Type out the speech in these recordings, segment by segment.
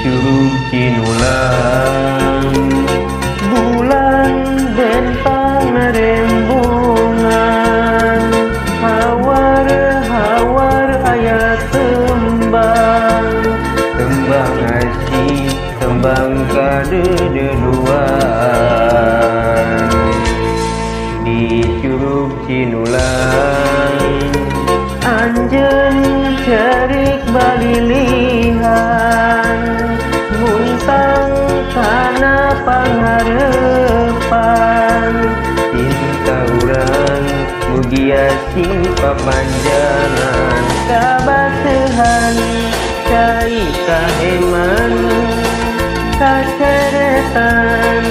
Curug Cinulang, bulan bentang rembungan, hawar-hawar ayat tembang, tembang asih, tembang kadedeluan. Di Curug Cinulang, anjeun cerik balilihan, muntang kana pangharepan, cinta urang mugia sing papanjangan, kabatuhan cai kaheman, kaceretan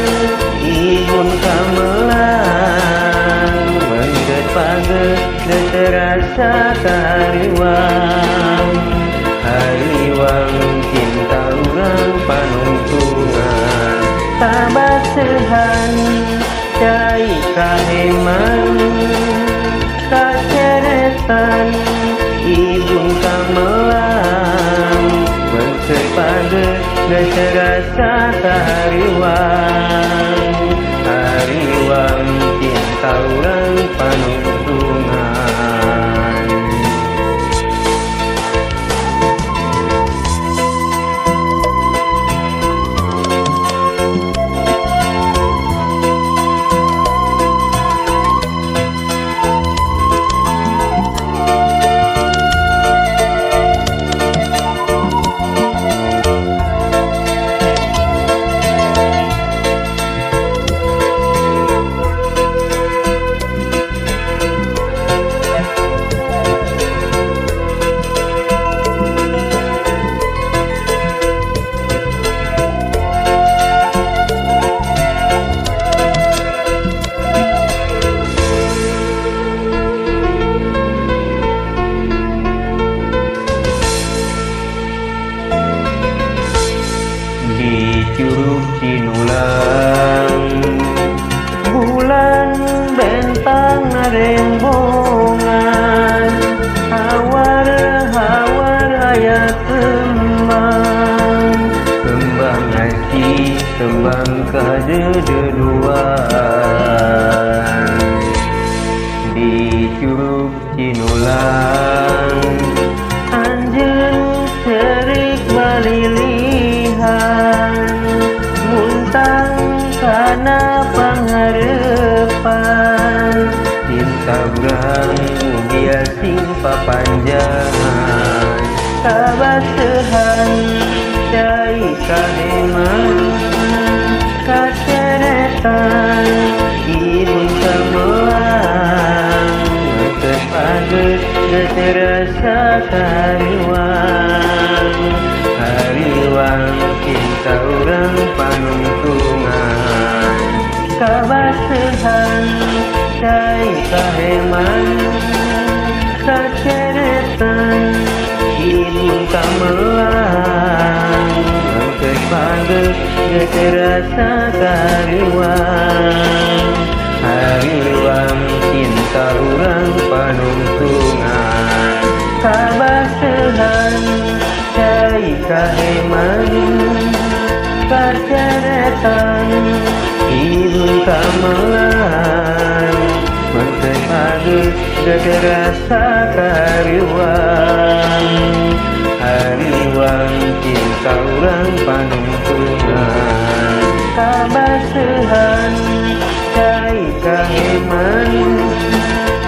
ibun kamelang, mengget paget terasa kariwang, hariwang cinta urang panungtungan, kabatuhan cai kaheman, kaceretan ibun kamelang, mengget paget terasa kariwang, hariwang cinta urang panungtungan. Di Curug Cinulang, bulan bentang rembungan, hawar-hawar ayat tembang, tembang asih, tembang kadedeluan. Di Curug Cinulang, anjeun cerik balilihan, muntang kana pangharepan, cinta urang mugia sing papanjangan, kabatuhan cai kaheman, kaceretan ibun kamelang, mengget paget terasa kariwang, hariwang cinta urang panungtungan, kabatuhan cai kaheman, kaceretan ibun kamelang, mengget paget terasa kariwang, hariwang cinta urang panungtungan, kabatuhan cai kaheman, kaceretan ibun kamelang, mengget paget terasa kariwang, hariwang cinta urang panungtungan, kabatuhan cai kaheman,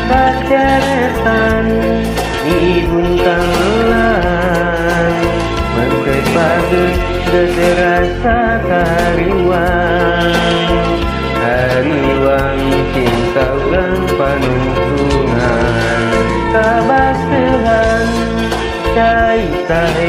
kaceretan ibun kamelang, mengget paget terasa kariwang, hariwang cinta urang panungtungan, kabatuhan cai kaheman,